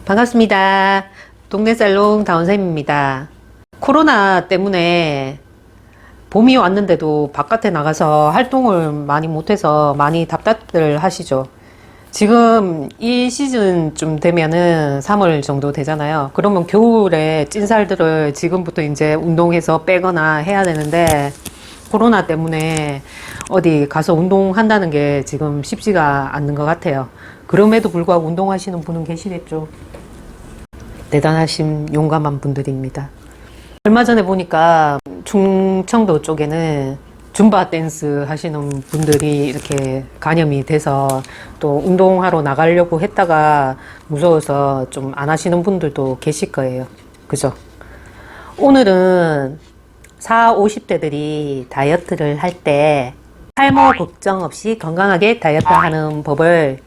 반갑습니다. 동네 살롱 다운쌤입니다. 코로나 때문에 봄이 왔는데도 바깥에 나가서 활동을 많이 못해서 많이 답답들 하시죠. 지금 이 시즌쯤 되면은 3월 정도 되잖아요. 그러면 겨울에 찐살들을 지금부터 이제 운동해서 빼거나 해야 되는데 코로나 때문에 어디 가서 운동한다는 게 지금 쉽지가 않는 것 같아요. 그럼에도 불구하고 운동하시는 분은 계시겠죠. 대단하신 용감한 분들입니다. 얼마 전에 보니까 충청도 쪽에는 줌바 댄스 하시는 분들이 이렇게 간염이 돼서 또 운동하러 나가려고 했다가 무서워서 좀 안 하시는 분들도 계실 거예요. 그죠? 오늘은 40, 50대들이 다이어트를 할 때 탈모 걱정 없이 건강하게 다이어트 하는 법을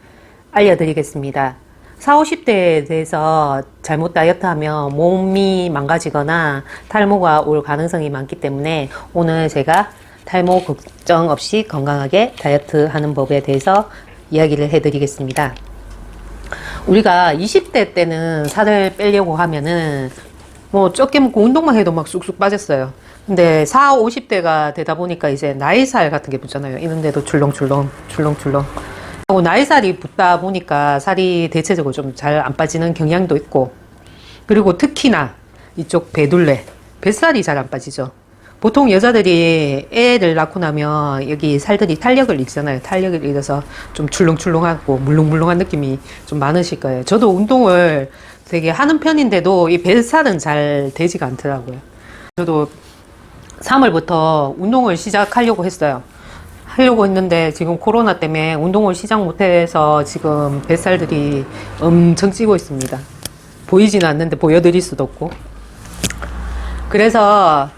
알려드리겠습니다. 40, 50대에 대해서 잘못 다이어트 하면 몸이 망가지거나 탈모가 올 가능성이 많기 때문에 오늘 제가 탈모 걱정 없이 건강하게 다이어트 하는 법에 대해서 이야기를 해드리겠습니다. 우리가 20대 때는 살을 빼려고 하면은 뭐 적게 먹고 운동만 해도 막 쑥쑥 빠졌어요. 근데 40, 50대가 되다 보니까 이제 나이살 같은 게 붙잖아요. 이런데도 출렁출렁 나이살이 붙다 보니까 살이 대체적으로 좀 잘 안 빠지는 경향도 있고, 그리고 특히나 이쪽 배둘레, 뱃살이 잘 안 빠지죠. 보통 여자들이 애를 낳고 나면 여기 살들이 탄력을 잃잖아요. 탄력을 잃어서 좀 출렁출렁하고 물렁물렁한 느낌이 좀 많으실 거예요. 저도 운동을 되게 하는 편인데도 이 뱃살은 잘 되지가 않더라고요. 저도 3월부터 운동을 시작하려고 했어요. 하려고 했는데 지금 코로나 때문에 운동을 시작 못해서 지금 뱃살들이 엄청 찌고 있습니다. 보이지는 않는데 보여드릴 수도 없고. 그래서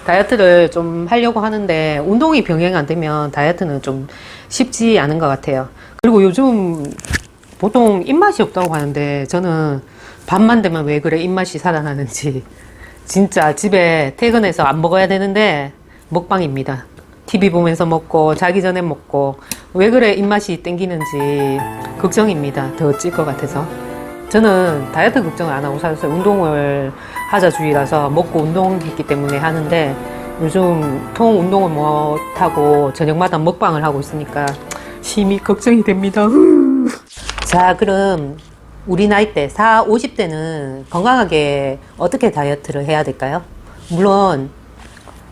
다이어트를 좀 하려고 하는데 운동이 병행 안 되면 다이어트는 좀 쉽지 않은 것 같아요. 그리고 요즘 보통 입맛이 없다고 하는데 저는 밤만 되면 왜 그래 입맛이 살아나는지 진짜 집에 퇴근해서 안 먹어야 되는데 먹방입니다. TV 보면서 먹고 자기 전에 먹고 왜 그래 입맛이 땡기는지 걱정입니다. 더 찔 것 같아서. 저는 다이어트 걱정을 안 하고 살았어요. 운동을 하자 주의라서 먹고 운동했기 때문에 하는데 요즘 통 운동을 못하고 저녁마다 먹방을 하고 있으니까 심히 걱정이 됩니다. 자, 그럼 우리 나이 때 40, 50대는 건강하게 어떻게 다이어트를 해야 될까요? 물론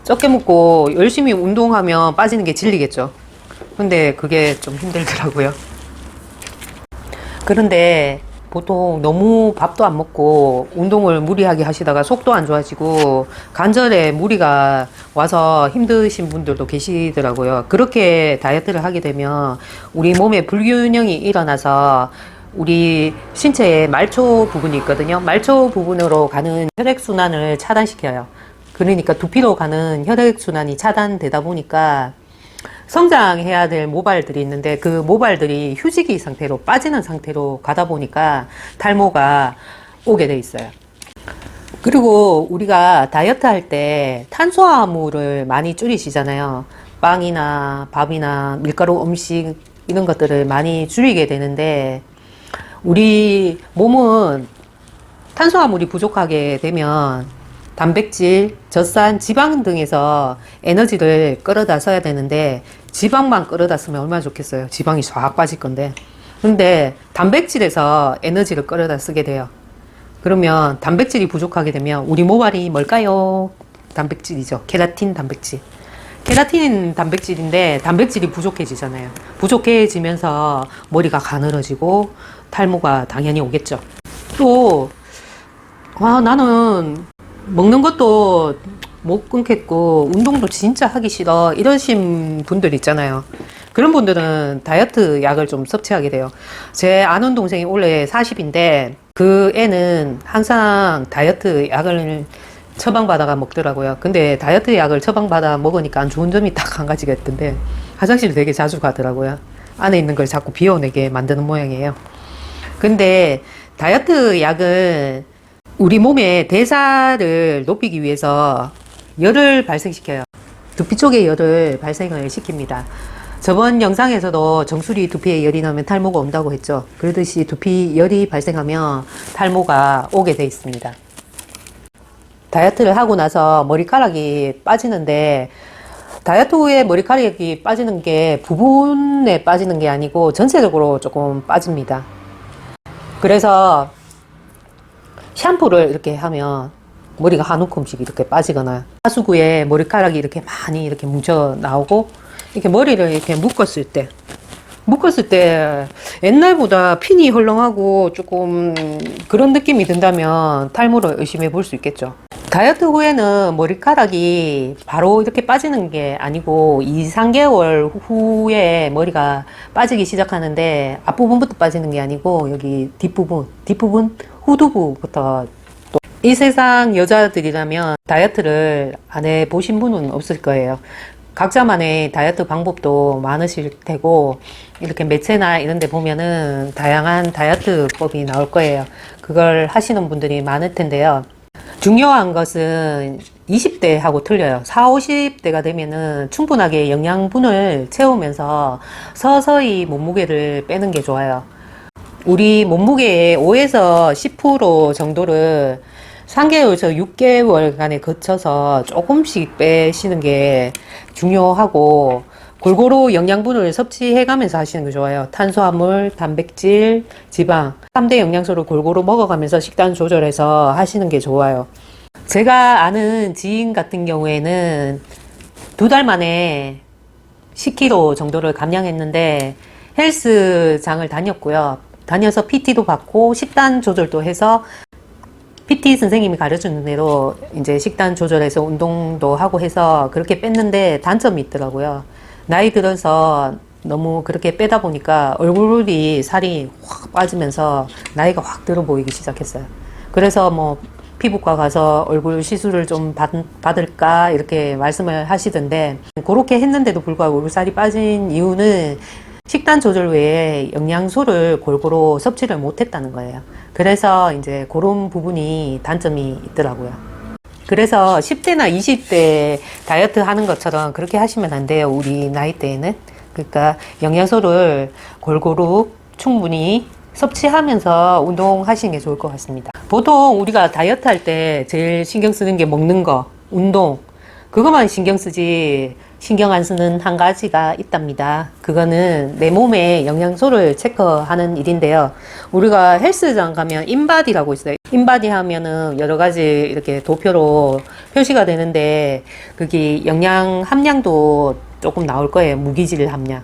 적게 먹고 열심히 운동하면 빠지는 게 진리겠죠. 근데 그게 좀 힘들더라고요. 그런데 보통 너무 밥도 안 먹고 운동을 무리하게 하시다가 속도 안 좋아지고 관절에 무리가 와서 힘드신 분들도 계시더라고요. 그렇게 다이어트를 하게 되면 우리 몸에 불균형이 일어나서 우리 신체에 말초 부분이 있거든요. 말초 부분으로 가는 혈액순환을 차단시켜요. 그러니까 두피로 가는 혈액순환이 차단되다 보니까 성장해야 될 모발들이 있는데 그 모발들이 휴지기 상태로 빠지는 상태로 가다 보니까 탈모가 오게 돼 있어요. 그리고 우리가 다이어트 할 때 탄수화물을 많이 줄이시잖아요. 빵이나 밥이나 밀가루 음식 이런 것들을 많이 줄이게 되는데 우리 몸은 탄수화물이 부족하게 되면 단백질, 젖산, 지방 등에서 에너지를 끌어다 써야 되는데 지방만 끌어다 쓰면 얼마나 좋겠어요. 지방이 쫙 빠질 건데. 근데 단백질에서 에너지를 끌어다 쓰게 돼요. 그러면 단백질이 부족하게 되면 우리 모발이 뭘까요? 단백질이죠. 케라틴 단백질. 케라틴 단백질인데 단백질이 부족해지잖아요. 부족해지면서 머리가 가늘어지고 탈모가 당연히 오겠죠. 또 나는 먹는 것도 못 끊겠고 운동도 진짜 하기 싫어 이러신 분들 있잖아요. 그런 분들은 다이어트 약을 좀 섭취하게 돼요. 제 아는 동생이 원래 40인데 그 애는 항상 다이어트 약을 처방받아가 먹더라고요. 근데 다이어트 약을 처방받아 먹으니까 안 좋은 점이 딱 한 가지가 있던데 화장실 되게 자주 가더라고요. 안에 있는 걸 자꾸 비워내게 만드는 모양이에요. 근데 다이어트 약은 우리 몸의 대사를 높이기 위해서 열을 발생시켜요. 두피 쪽에 열을 발생을 시킵니다. 저번 영상에서도 정수리 두피에 열이 나면 탈모가 온다고 했죠. 그러듯이 두피 열이 발생하면 탈모가 오게 돼 있습니다. 다이어트를 하고 나서 머리카락이 빠지는데, 다이어트 후에 머리카락이 빠지는 게 부분에 빠지는 게 아니고 전체적으로 조금 빠집니다. 그래서 샴푸를 이렇게 하면 머리가 한 움큼씩 이렇게 빠지거나, 하수구에 머리카락이 이렇게 많이 이렇게 뭉쳐 나오고, 이렇게 머리를 이렇게 묶었을 때 옛날보다 핀이 헐렁하고 조금 그런 느낌이 든다면 탈모를 의심해 볼 수 있겠죠. 다이어트 후에는 머리카락이 바로 이렇게 빠지는 게 아니고 2, 3개월 후에 머리가 빠지기 시작하는데, 앞부분부터 빠지는 게 아니고 여기 뒷부분, 후두부부터. 또 이 세상 여자들이라면 다이어트를 안 해보신 분은 없을 거예요. 각자만의 다이어트 방법도 많으실 테고, 이렇게 매체나 이런 데 보면은 다양한 다이어트법이 나올 거예요. 그걸 하시는 분들이 많을 텐데요. 중요한 것은 20대하고 틀려요. 40, 50대가 되면은 충분하게 영양분을 채우면서 서서히 몸무게를 빼는 게 좋아요. 우리 몸무게의 5에서 10% 정도를 3개월에서 6개월간에 거쳐서 조금씩 빼시는 게 중요하고, 골고루 영양분을 섭취해가면서 하시는 게 좋아요. 탄수화물, 단백질, 지방 3대 영양소를 골고루 먹어가면서 식단 조절해서 하시는 게 좋아요. 제가 아는 지인 같은 경우에는 2달 만에 10kg 정도를 감량했는데, 헬스장을 다녔고요. 다녀서 PT도 받고 식단 조절도 해서 PT 선생님이 가르쳐주는 대로 이제 식단 조절해서 운동도 하고 해서 그렇게 뺐는데, 단점이 있더라고요. 나이 들어서 너무 그렇게 빼다 보니까 얼굴이 살이 확 빠지면서 나이가 확 들어 보이기 시작했어요. 그래서 뭐 피부과 가서 얼굴 시술을 좀 받을까 이렇게 말씀을 하시던데, 그렇게 했는데도 불구하고 얼굴살이 빠진 이유는 식단 조절 외에 영양소를 골고루 섭취를 못했다는 거예요. 그래서 이제 그런 부분이 단점이 있더라고요. 그래서 10대나 20대 다이어트 하는 것처럼 그렇게 하시면 안 돼요. 우리 나이대에는. 그러니까 영양소를 골고루 충분히 섭취하면서 운동하시는 게 좋을 것 같습니다. 보통 우리가 다이어트 할 때 제일 신경 쓰는 게 먹는 거, 운동, 그것만 신경 쓰지 신경 안 쓰는 한 가지가 있답니다. 그거는 내 몸의 영양소를 체크하는 일인데요. 우리가 헬스장 가면 인바디라고 있어요. 인바디 하면은 여러 가지 이렇게 도표로 표시가 되는데, 거기 영양 함량도 조금 나올 거예요. 무기질 함량.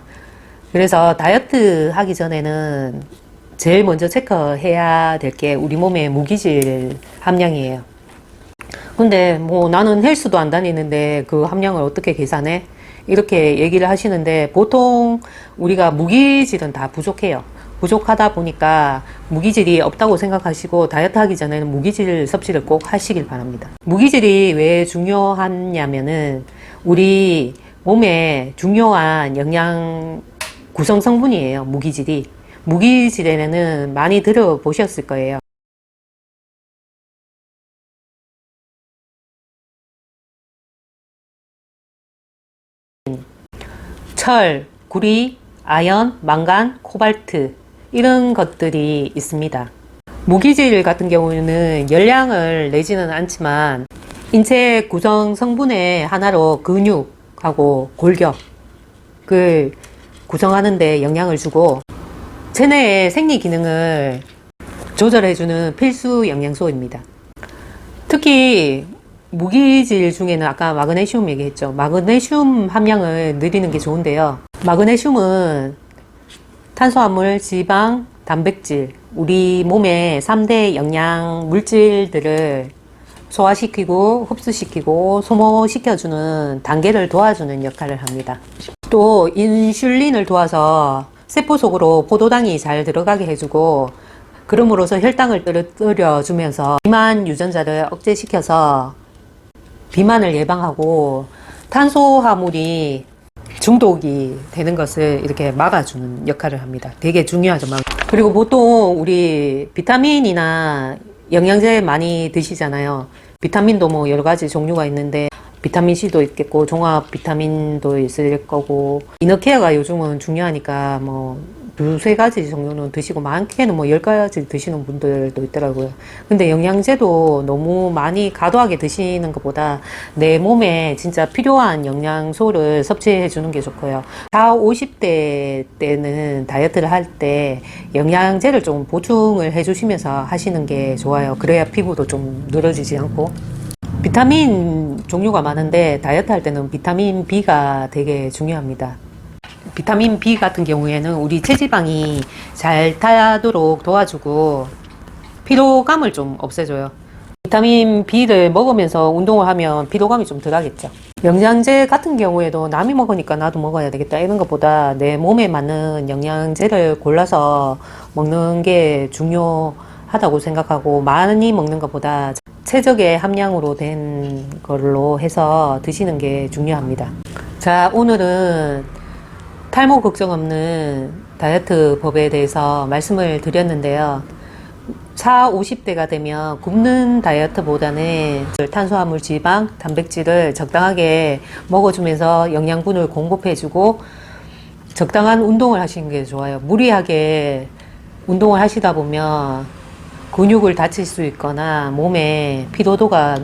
그래서 다이어트 하기 전에는 제일 먼저 체크해야 될 게 우리 몸의 무기질 함량이에요. 근데 뭐 나는 헬스도 안 다니는데 그 함량을 어떻게 계산해? 이렇게 얘기를 하시는데, 보통 우리가 무기질은 다 부족해요. 부족하다 보니까 무기질이 없다고 생각하시고 다이어트 하기 전에는 무기질 섭취를 꼭 하시길 바랍니다. 무기질이 왜 중요하냐면은 우리 몸에 중요한 영양 구성 성분이에요. 무기질이. 무기질에는 많이 들어보셨을 거예요. 철, 구리, 아연, 망간, 코발트 이런 것들이 있습니다. 무기질 같은 경우는 열량을 내지는 않지만 인체 구성 성분의 하나로 근육하고 골격을 구성하는 데 영향을 주고, 체내의 생리 기능을 조절해주는 필수 영양소입니다. 특히 무기질 중에는 아까 마그네슘 얘기했죠. 마그네슘 함량을 늘리는 게 좋은데요. 마그네슘은 탄수화물, 지방, 단백질, 우리 몸의 3대 영양 물질들을 소화시키고 흡수시키고 소모시켜주는 단계를 도와주는 역할을 합니다. 또 인슐린을 도와서 세포 속으로 포도당이 잘 들어가게 해주고, 그럼으로써 혈당을 떨어뜨려주면서 비만 유전자를 억제시켜서 비만을 예방하고 탄수화물이 중독이 되는 것을 이렇게 막아주는 역할을 합니다. 되게 중요하죠. 그리고 보통 우리 비타민이나 영양제 많이 드시잖아요. 비타민도 뭐 여러 가지 종류가 있는데, 비타민C도 있겠고 종합 비타민도 있을 거고 이너케어가 요즘은 중요하니까 뭐 두세 가지 정도는 드시고 많게는 뭐 10가지 드시는 분들도 있더라고요. 근데 영양제도 너무 많이 과도하게 드시는 것보다 내 몸에 진짜 필요한 영양소를 섭취해 주는 게 좋고요. 40, 50대 때는 다이어트를 할 때 영양제를 좀 보충을 해 주시면서 하시는 게 좋아요. 그래야 피부도 좀 늘어지지 않고. 비타민 종류가 많은데 다이어트 할 때는 비타민 B가 되게 중요합니다. 비타민 B 같은 경우에는 우리 체지방이 잘 타도록 도와주고 피로감을 좀 없애줘요. 비타민 B를 먹으면서 운동을 하면 피로감이 좀 덜하겠죠. 영양제 같은 경우에도 남이 먹으니까 나도 먹어야 되겠다 이런 것보다 내 몸에 맞는 영양제를 골라서 먹는 게 중요하다고 생각하고 많이 먹는 것보다 최적의 함량으로 된 걸로 해서 드시는 게 중요합니다. 자, 오늘은 탈모 걱정 없는 다이어트 법에 대해서 말씀을 드렸는데요. 40, 50대가 되면 굶는 다이어트보다는 탄수화물, 지방, 단백질을 적당하게 먹어주면서 영양분을 공급해주고 적당한 운동을 하시는 게 좋아요. 무리하게 운동을 하시다 보면 근육을 다칠 수 있거나 몸에 피로도가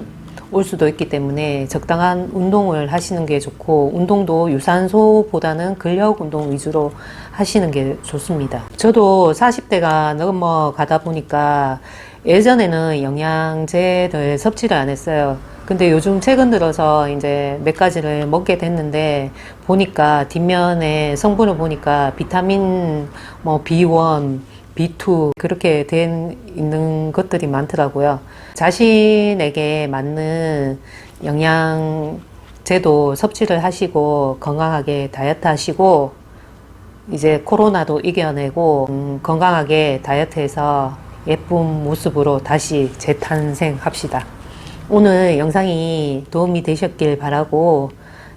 올 수도 있기 때문에 적당한 운동을 하시는 게 좋고 운동도 유산소보다는 근력 운동 위주로 하시는 게 좋습니다. 저도 40대가 넘어가다 보니까 예전에는 영양제를 섭취를 안 했어요. 근데 요즘 최근 들어서 이제 몇 가지를 먹게 됐는데 보니까 뒷면에 성분을 보니까 비타민 뭐 B1, B2 그렇게 된 있는 것들이 많더라고요. 자신에게 맞는 영양제도 섭취를 하시고 건강하게 다이어트 하시고 이제 코로나도 이겨내고 건강하게 다이어트해서 예쁜 모습으로 다시 재탄생합시다. 오늘 영상이 도움이 되셨길 바라고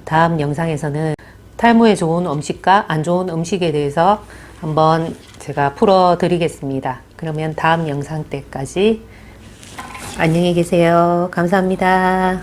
다음 영상에서는 탈모에 좋은 음식과 안 좋은 음식에 대해서 한번 제가 풀어 드리겠습니다. 그러면 다음 영상 때까지 안녕히 계세요. 감사합니다.